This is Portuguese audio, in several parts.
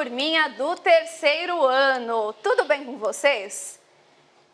turminha do terceiro ano, tudo bem com vocês?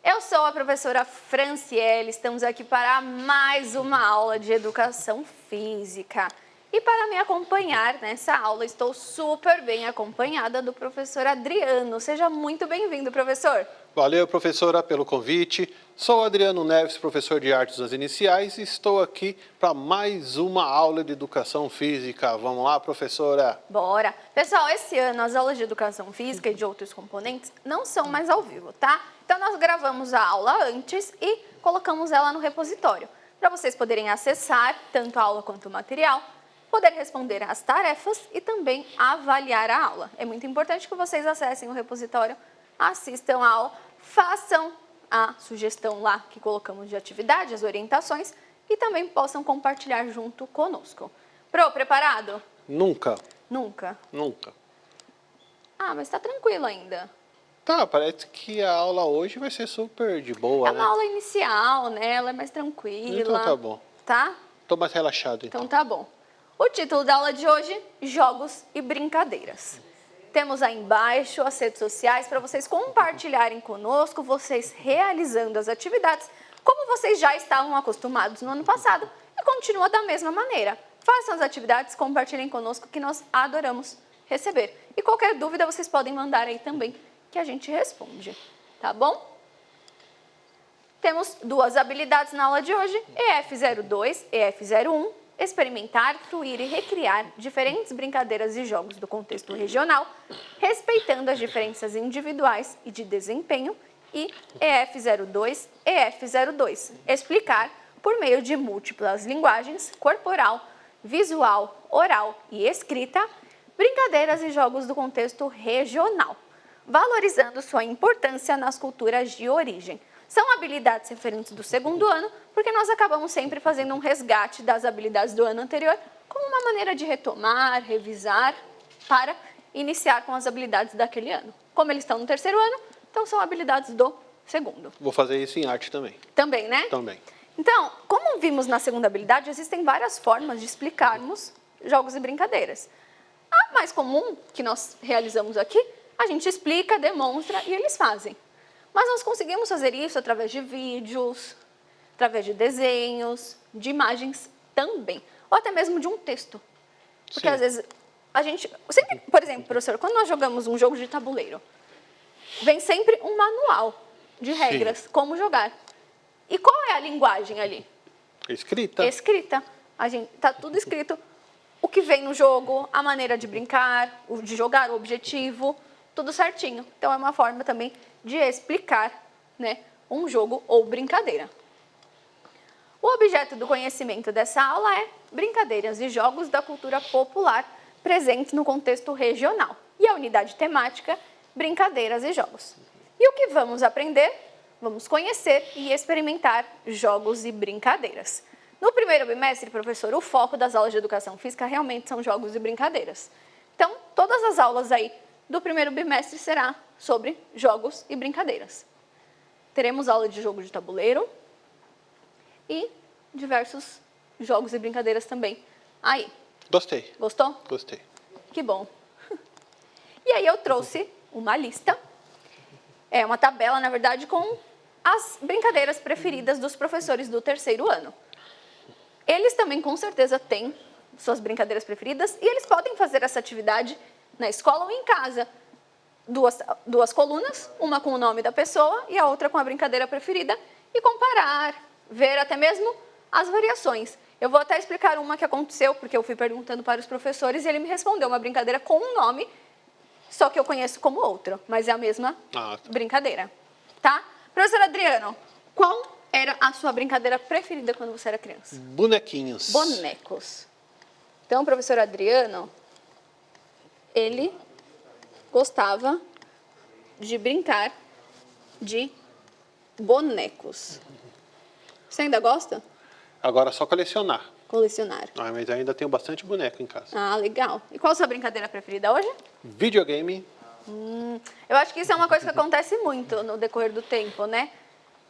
Eu sou a professora Franciele, estamos aqui para mais uma aula de educação física. E para me acompanhar nessa aula, estou super bem acompanhada do professor Adriano. Seja muito bem-vindo, professor. Valeu, professora, pelo convite. Sou Adriano Neves, professor de Artes das Iniciais e estou aqui para mais uma aula de Educação Física. Vamos lá, professora? Bora! Pessoal, esse ano as aulas de Educação Física e de outros componentes não são mais ao vivo, tá? Então nós gravamos a aula antes e colocamos ela no repositório, para vocês poderem acessar tanto a aula quanto o material, poder responder às tarefas e também avaliar a aula. É muito importante que vocês acessem o repositório, assistam a aula, façam a sugestão lá que colocamos de atividade, as orientações, e também possam compartilhar junto conosco. Pro, preparado? Nunca. Nunca? Nunca. Ah, mas tá tranquilo ainda. Tá, parece que a aula hoje vai ser super de boa, É né? uma aula inicial, né? Ela é mais tranquila. Então tá bom. Tá? Tô mais relaxado, então. Então tá bom. O título da aula de hoje, Jogos e Brincadeiras. Temos aí embaixo as redes sociais para vocês compartilharem conosco, vocês realizando as atividades, como vocês já estavam acostumados no ano passado e continua da mesma maneira. Façam as atividades, compartilhem conosco que nós adoramos receber. E qualquer dúvida vocês podem mandar aí também que a gente responde, tá bom? Temos duas habilidades na aula de hoje, EF02 e EF01. Experimentar, fruir e recriar diferentes brincadeiras e jogos do contexto regional, respeitando as diferenças individuais e de desempenho, e EF02 e EF02, explicar, por meio de múltiplas linguagens, corporal, visual, oral e escrita, brincadeiras e jogos do contexto regional, valorizando sua importância nas culturas de origem. São habilidades referentes do segundo ano, porque nós acabamos sempre fazendo um resgate das habilidades do ano anterior, como uma maneira de retomar, revisar, para iniciar com as habilidades daquele ano. Como eles estão no terceiro ano, então são habilidades do segundo. Vou fazer isso em arte também. Também, né? Também. Então, como vimos na segunda habilidade, existem várias formas de explicarmos jogos e brincadeiras. A mais comum, que nós realizamos aqui, a gente explica, demonstra e eles fazem. Mas nós conseguimos fazer isso através de vídeos, através de desenhos, de imagens também, ou até mesmo de um texto. Porque Sim. às vezes a gente... Sempre, por exemplo, professor, quando nós jogamos um jogo de tabuleiro, vem sempre um manual de regras, Sim. como jogar. E qual é a linguagem ali? Escrita. Escrita. Tá tudo escrito. O que vem no jogo, a maneira de brincar, de jogar, o objetivo, tudo certinho. Então é uma forma também de explicar, né, um jogo ou brincadeira. O objeto do conhecimento dessa aula é brincadeiras e jogos da cultura popular presentes no contexto regional. E a unidade temática, brincadeiras e jogos. E o que vamos aprender? Vamos conhecer e experimentar jogos e brincadeiras. No primeiro bimestre, professor, o foco das aulas de educação física realmente são jogos e brincadeiras. Então, todas as aulas aí do primeiro bimestre será sobre jogos e brincadeiras. Teremos aula de jogo de tabuleiro e diversos jogos e brincadeiras também. Aí, Gostei. gostou? Gostei. Que bom. E aí eu trouxe uma lista, uma tabela, na verdade, com as brincadeiras preferidas dos professores do terceiro ano. Eles também, com certeza, têm suas brincadeiras preferidas e eles podem fazer essa atividade na escola ou em casa. Duas colunas, uma com o nome da pessoa e a outra com a brincadeira preferida, e comparar, ver até mesmo as variações. Eu vou até explicar uma que aconteceu, porque eu fui perguntando para os professores e ele me respondeu uma brincadeira com um nome, só que eu conheço como outra, mas é a mesma brincadeira, tá? Professor Adriano, qual era a sua brincadeira preferida quando você era criança? Bonequinhos. Bonecos. Então, professor Adriano, ele gostava de brincar de bonecos. Você ainda gosta? Agora é só colecionar. Colecionar. Ah, mas ainda tenho bastante boneco em casa. Ah, legal. E qual a sua brincadeira preferida hoje? Videogame. Eu acho que isso é uma coisa que acontece muito no decorrer do tempo, né?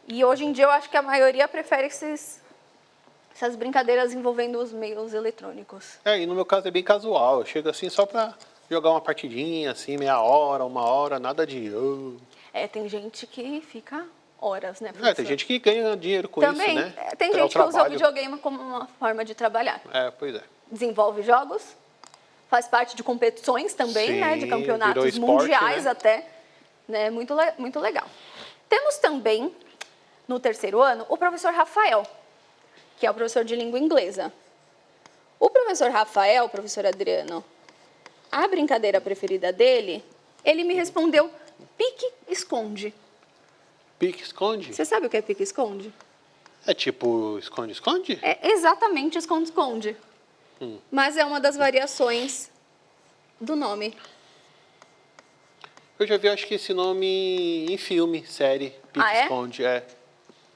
E hoje em dia eu acho que a maioria prefere essas brincadeiras envolvendo os meios eletrônicos. E no meu caso é bem casual. Eu chego assim só pra jogar uma partidinha, assim, meia hora, uma hora, nada de... Tem gente que fica horas, né, tem professor? gente que ganha dinheiro com Também, isso, né? tem É o gente que usa o trabalho. videogame como uma forma de trabalhar. Pois é. Desenvolve jogos, faz parte de competições também, né, de Sim, campeonatos virou esporte, mundiais né? até, né, muito legal. Temos também, no terceiro ano, o professor Rafael, que é o professor de língua inglesa. O professor Rafael, professor Adriano, a brincadeira preferida dele, ele me respondeu pique-esconde. Pique-esconde? Você sabe o que é pique-esconde? É tipo esconde-esconde? É exatamente esconde-esconde. Mas é uma das variações do nome. Eu já vi, acho que esse nome em filme, série, Ah, é? pique-esconde,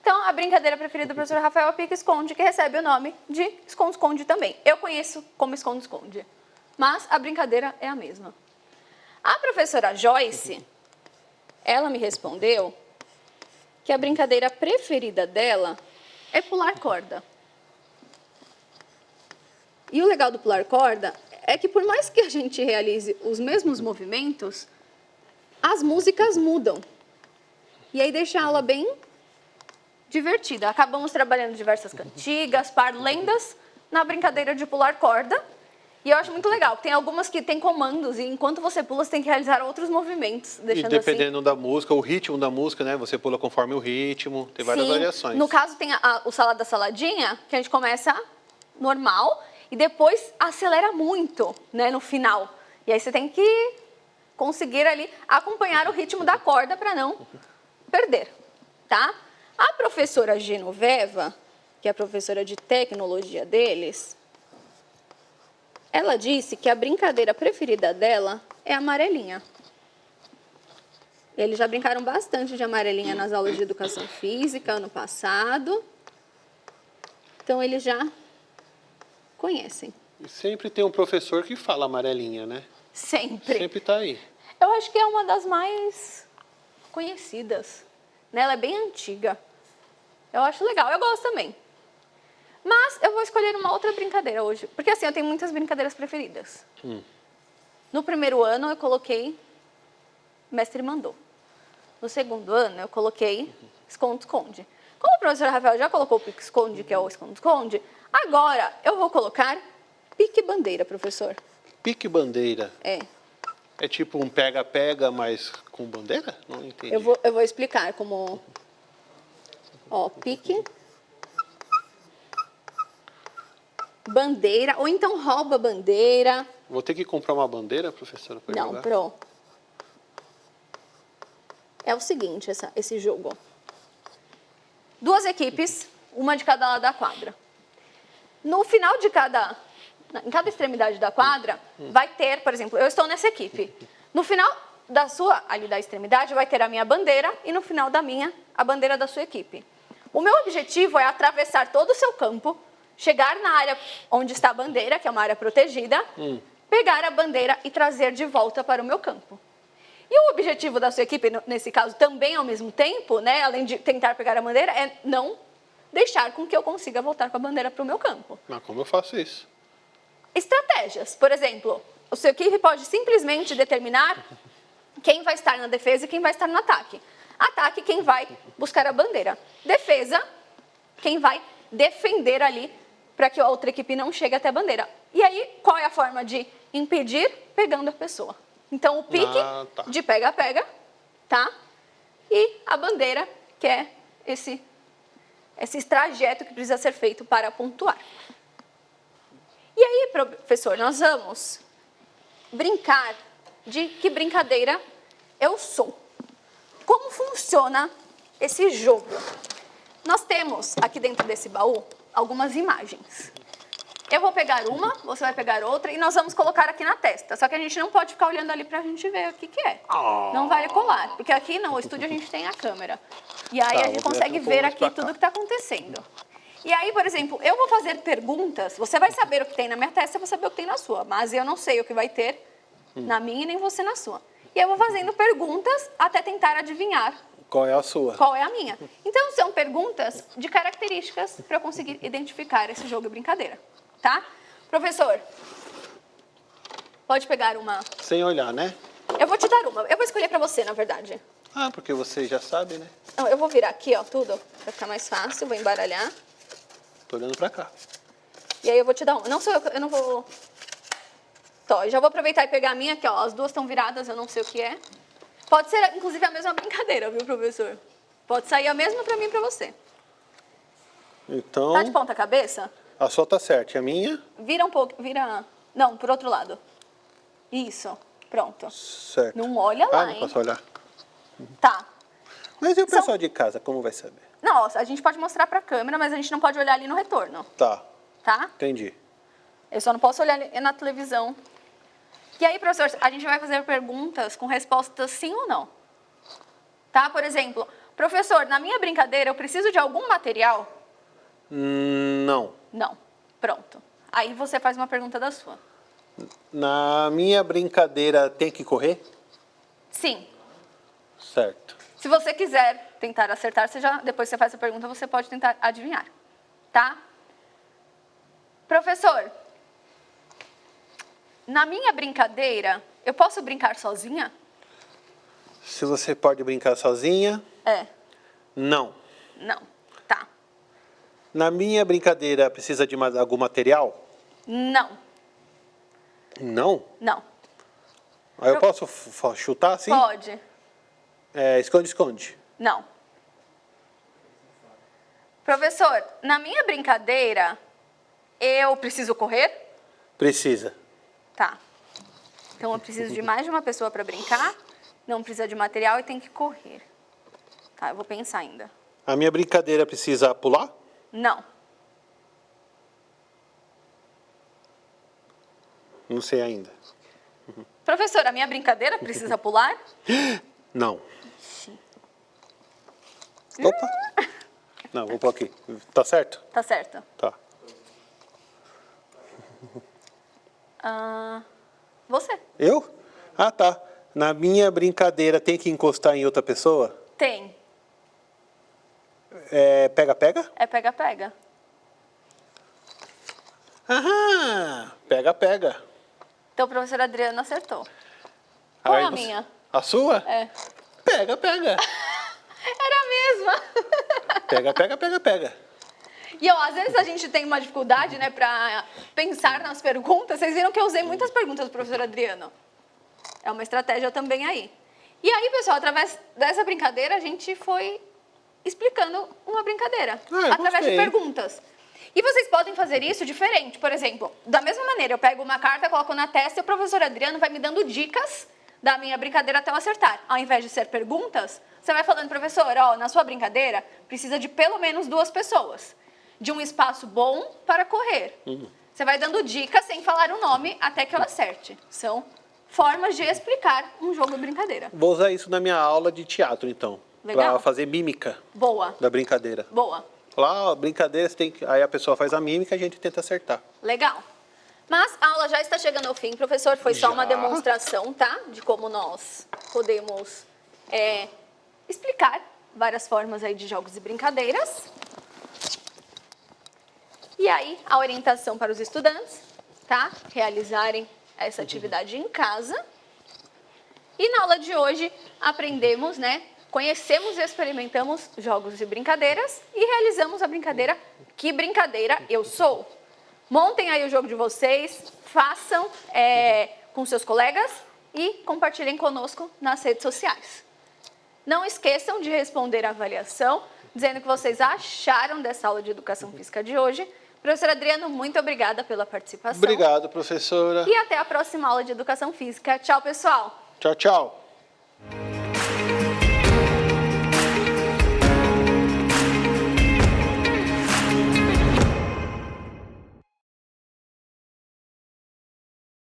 Então, a brincadeira preferida do professor Rafael é o pique-esconde, que recebe o nome de esconde-esconde também. Eu conheço como esconde-esconde, mas a brincadeira é a mesma. A professora Joyce, ela me respondeu que a brincadeira preferida dela é pular corda. E o legal do pular corda é que, por mais que a gente realize os mesmos movimentos, as músicas mudam. E aí deixa a aula bem divertida. Acabamos trabalhando diversas cantigas, parlendas, na brincadeira de pular corda. E eu acho muito legal, tem algumas que tem comandos, e enquanto você pula, você tem que realizar outros movimentos, E deixando dependendo da música, o ritmo da música, né? Você pula conforme o ritmo, tem várias Sim, variações. no caso tem o salada saladinha, que a gente começa normal e depois acelera muito, né, no final. E aí você tem que conseguir ali acompanhar o ritmo da corda para não perder, tá? A professora Genoveva, que é a professora de tecnologia deles, ela disse que a brincadeira preferida dela é a amarelinha. Eles já brincaram bastante de amarelinha nas aulas de educação física ano passado. Então, eles já conhecem. E sempre tem um professor que fala amarelinha, né? Sempre. Sempre tá aí. Eu acho que é uma das mais conhecidas, né? Ela é bem antiga. Eu acho legal, eu gosto também. Mas eu vou escolher uma outra brincadeira hoje. Porque assim, eu tenho muitas brincadeiras preferidas. No primeiro ano, eu coloquei Mestre Mandou. No segundo ano, eu coloquei Esconde-Esconde. Como o professor Rafael já colocou o pique-esconde, que é o esconde-esconde, agora eu vou colocar pique-bandeira, professor. Pique-bandeira. É. É tipo um pega-pega, mas com bandeira? Não entendi. Eu vou explicar como... Ó, pique... bandeira, ou então rouba bandeira. Vou ter que comprar uma bandeira, professora, para Não, jogar? pronto. É o seguinte, esse jogo. Duas equipes, uma de cada lado da quadra. No final de em cada extremidade da quadra, vai ter, por exemplo, eu estou nessa equipe. No final ali da extremidade, vai ter a minha bandeira e no final da minha, a bandeira da sua equipe. O meu objetivo é atravessar todo o seu campo, chegar na área onde está a bandeira, que é uma área protegida, pegar a bandeira e trazer de volta para o meu campo. E o objetivo da sua equipe, nesse caso, também ao mesmo tempo, né, além de tentar pegar a bandeira, é não deixar com que eu consiga voltar com a bandeira para o meu campo. Mas como eu faço isso? Estratégias. Por exemplo, o seu equipe pode simplesmente determinar quem vai estar na defesa e quem vai estar no ataque. Ataque, quem vai buscar a bandeira. Defesa, quem vai defender ali para que a outra equipe não chegue até a bandeira. E aí, qual é a forma de impedir? Pegando a pessoa. Então, o pique de pega-pega, tá? E a bandeira, que é esse trajeto que precisa ser feito para pontuar. E aí, professor, nós vamos brincar de que brincadeira eu sou. Como funciona esse jogo? Nós temos aqui dentro desse baú algumas imagens. Eu vou pegar uma, você vai pegar outra e nós vamos colocar aqui na testa. Só que a gente não pode ficar olhando ali pra gente ver o que é. Não vale colar, porque aqui no estúdio a gente tem a câmera. E aí a gente consegue ver aqui tudo o que está acontecendo. E aí, por exemplo, eu vou fazer perguntas, você vai saber o que tem na minha testa, eu vou saber o que tem na sua. Mas eu não sei o que vai ter na minha e nem você na sua. E eu vou fazendo perguntas até tentar adivinhar qual é a sua? Qual é a minha? Então, são perguntas de características para eu conseguir identificar esse jogo e brincadeira, tá? Professor, Pode pegar uma. Sem olhar, né? Eu vou te dar uma. Eu vou escolher pra você, na verdade. Ah, porque você já sabe, né? Não, eu vou virar aqui, ó, tudo, pra ficar mais fácil. Vou embaralhar. Tô olhando pra cá. E aí eu vou te dar uma. Não sou eu não vou... Tó, eu já vou aproveitar e pegar a minha aqui, ó. As duas estão viradas, eu não sei o que é. Pode ser, inclusive, a mesma brincadeira, viu, professor? Pode sair a mesma pra mim e pra você. Então, Tá de ponta cabeça? a sua tá certa. E a minha? Vira um pouco, vira... Não, pro outro lado. Isso, pronto. Certo. Não olha lá, não hein? posso olhar. Tá. Mas e o pessoal de casa, como vai saber? Não, a gente pode mostrar pra câmera, mas a gente não pode olhar ali no retorno, Tá, tá? entendi. Eu só não posso olhar na televisão. E aí, professor, a gente vai fazer perguntas com respostas sim ou não. Tá? Por exemplo, professor, na minha brincadeira eu preciso de algum material? Não. Não. Pronto. Aí você faz uma pergunta da sua. Na minha brincadeira tem que correr? Sim. Certo. Se você quiser tentar acertar, depois que você faz a pergunta, você pode tentar adivinhar. Tá? Professor, na minha brincadeira, eu posso brincar sozinha? Se você pode brincar sozinha? É. Não. Não. Tá. Na minha brincadeira precisa de algum material? Não. Não? Não. Aí eu posso chutar assim? Pode. Esconde-esconde. Não. Professor, na minha brincadeira, eu preciso correr? Precisa. Tá. Então eu preciso de mais de uma pessoa para brincar, não precisa de material e tem que correr. Tá, eu vou pensar ainda. A minha brincadeira precisa pular? Não. Não sei ainda. Professor, a minha brincadeira precisa pular? Não. Opa! Não, vou pôr aqui. Tá certo? Tá certo. Tá. Você? Eu? Ah, tá. Na minha brincadeira tem que encostar em outra pessoa? Tem. Pega-pega? É pega-pega. Aham! Pega-pega. Então o professor Adriano acertou. Qual é a Aí minha? A sua? É. Pega-pega. Era a mesma. Pega-pega, pega-pega. E às vezes a gente tem uma dificuldade, né, pra pensar nas perguntas. Vocês viram que eu usei muitas perguntas do professor Adriano. É uma estratégia também aí. E aí, pessoal, através dessa brincadeira, a gente foi explicando uma brincadeira. Através de gostei. perguntas. E vocês podem fazer isso diferente. Por exemplo, da mesma maneira, eu pego uma carta, coloco na testa e o professor Adriano vai me dando dicas da minha brincadeira até eu acertar. Ao invés de ser perguntas, você vai falando, professor, ó, na sua brincadeira precisa de pelo menos 2 pessoas. De um espaço bom para correr. Você vai dando dicas sem falar o nome até que eu acerte. São formas de explicar um jogo de brincadeira. Vou usar isso na minha aula de teatro, então. Legal. Para fazer mímica Boa, da brincadeira. boa. Lá, ó, brincadeira, você tem que... aí a pessoa faz a mímica e a gente tenta acertar. Legal. Mas a aula já está chegando ao fim, professor. Foi só uma Já. demonstração, tá? De como nós podemos explicar várias formas aí de jogos e brincadeiras. E aí, a orientação para os estudantes, tá? Realizarem essa atividade em casa. E na aula de hoje, aprendemos, né? Conhecemos e experimentamos jogos e brincadeiras e realizamos a brincadeira Que Brincadeira Eu Sou. Montem aí o jogo de vocês, façam com seus colegas e compartilhem conosco nas redes sociais. Não esqueçam de responder a avaliação, dizendo o que vocês acharam dessa aula de Educação Física de hoje. Professor Adriano, muito obrigada pela participação. Obrigado, professora. E até a próxima aula de Educação Física. Tchau, pessoal! Tchau, tchau.